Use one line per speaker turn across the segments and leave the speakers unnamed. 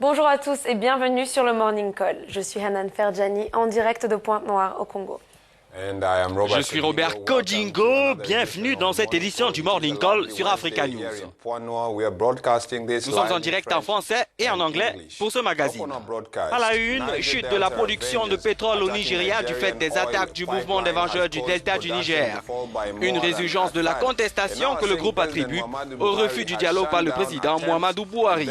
Bonjour à tous et bienvenue sur le Morning Call. Je suis Hanan Ferjani en direct de Pointe-Noire au Congo.
Je suis Robert Kodingo, bienvenue dans cette édition du Morning Call sur Africa News. Nous sommes en direct en français et en anglais pour ce magazine. À la une, chute de la production de pétrole au Nigeria du fait des attaques du mouvement des Vengeurs du Delta du Niger. Une résurgence de la contestation que le groupe attribue au refus du dialogue par le président Muhammadu Buhari.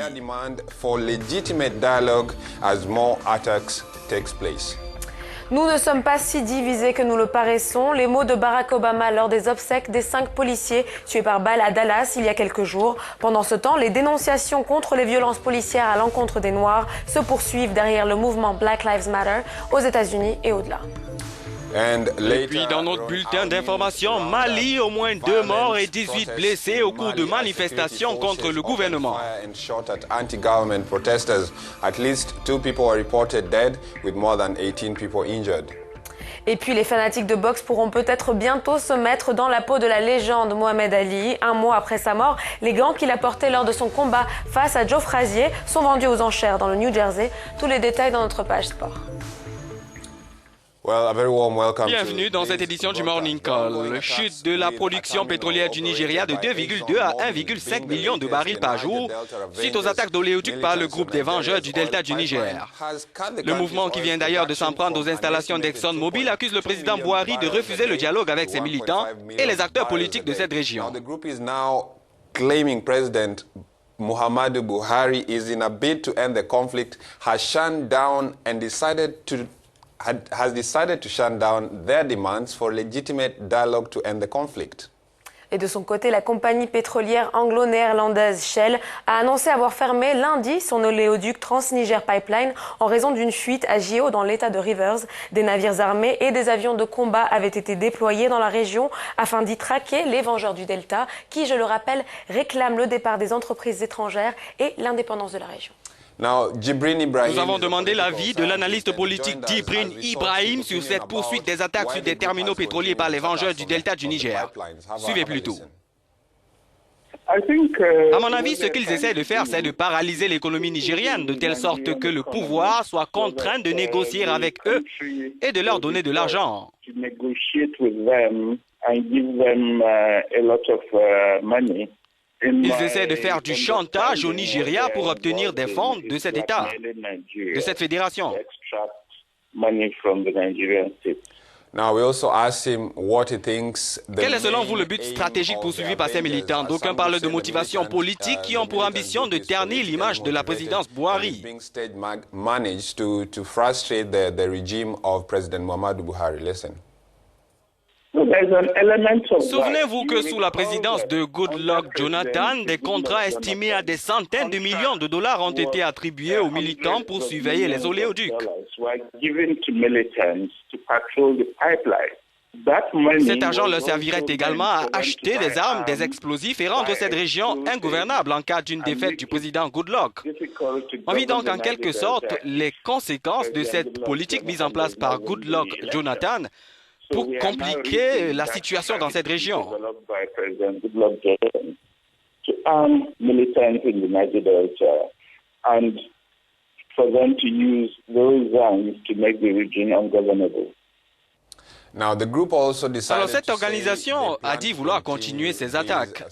Nous ne sommes pas si divisés que nous le paraissons. Les mots de Barack Obama lors des obsèques des 5 policiers tués par balle à Dallas il y a quelques jours. Pendant ce temps, les dénonciations contre les violences policières à l'encontre des Noirs se poursuivent derrière le mouvement Black Lives Matter aux États-Unis et au-delà.
Et puis dans notre bulletin d'information, Mali, au moins 2 morts et 18 blessés au cours de manifestations contre le gouvernement.
Et puis les fanatiques de boxe pourront peut-être bientôt se mettre dans la peau de la légende Mohamed Ali. Un mois après sa mort, les gants qu'il a portés lors de son combat face à Joe Frazier sont vendus aux enchères dans le New Jersey. Tous les détails dans notre page sport.
Bienvenue dans cette édition du Morning Call. Chute de la production pétrolière du Nigeria de 2,2 à 1,5 million de barils par jour suite aux attaques d'oléoducs par le groupe des Vengeurs du Delta du Niger. Le mouvement qui vient d'ailleurs de s'en prendre aux installations d'ExxonMobil accuse le président Buhari de refuser le dialogue avec ses militants et les acteurs politiques de cette région.
Muhammadu Buhari is in a bid to end the conflict, has shut down and decided to shut down their demands for legitimate dialogue to end the conflict.
Et de son côté, la compagnie pétrolière anglo-néerlandaise Shell a annoncé avoir fermé lundi son oléoduc Trans-Niger Pipeline en raison d'une fuite à Gio dans l'état de Rivers. Des navires armés et des avions de combat avaient été déployés dans la région afin d'y traquer les Vengeurs du Delta qui, je le rappelle, réclament le départ des entreprises étrangères et l'indépendance de la région.
Nous avons demandé l'avis de l'analyste politique Djibril Ibrahim sur cette poursuite des attaques sur des terminaux pétroliers par les Vengeurs du Delta du Niger. Suivez plutôt. À mon avis, ce qu'ils essaient de faire, c'est de paralyser l'économie nigérienne de telle sorte que le pouvoir soit contraint de négocier avec eux et de leur donner de l'argent. Ils essaient de faire du chantage au Nigeria pour obtenir des fonds de cet État, de cette fédération.
Quel
est selon vous le but stratégique poursuivi par ces militants? D'aucuns parlent de motivation politique qui ont pour ambition de ternir l'image de la présidence Buhari. Souvenez-vous que sous la présidence de Goodluck Jonathan, des contrats estimés à des centaines de millions de dollars ont été attribués aux militants pour surveiller les oléoducs. Cet argent leur servirait également à acheter des armes, des explosifs et rendre cette région ingouvernable en cas d'une défaite du président Goodluck. On vit donc en quelque sorte les conséquences de cette politique mise en place par Goodluck Jonathan pour compliquer la situation dans cette région. Alors cette organisation a dit vouloir continuer ses attaques.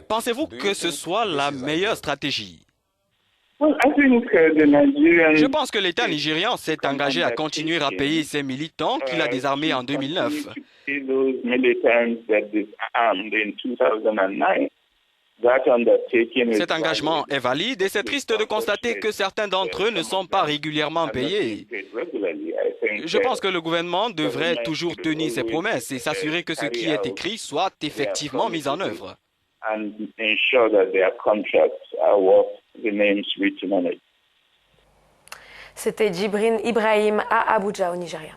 Pensez-vous que ce soit la meilleure stratégie? Je pense que l'État nigérian s'est engagé à continuer à payer ses militants qu'il a désarmés en 2009. Cet engagement est valide et c'est triste de constater que certains d'entre eux ne sont pas régulièrement payés. Je pense que le gouvernement devrait toujours tenir ses promesses et s'assurer que ce qui est écrit soit effectivement mis en œuvre.
C'était Djibril Ibrahim à Abuja au Nigeria.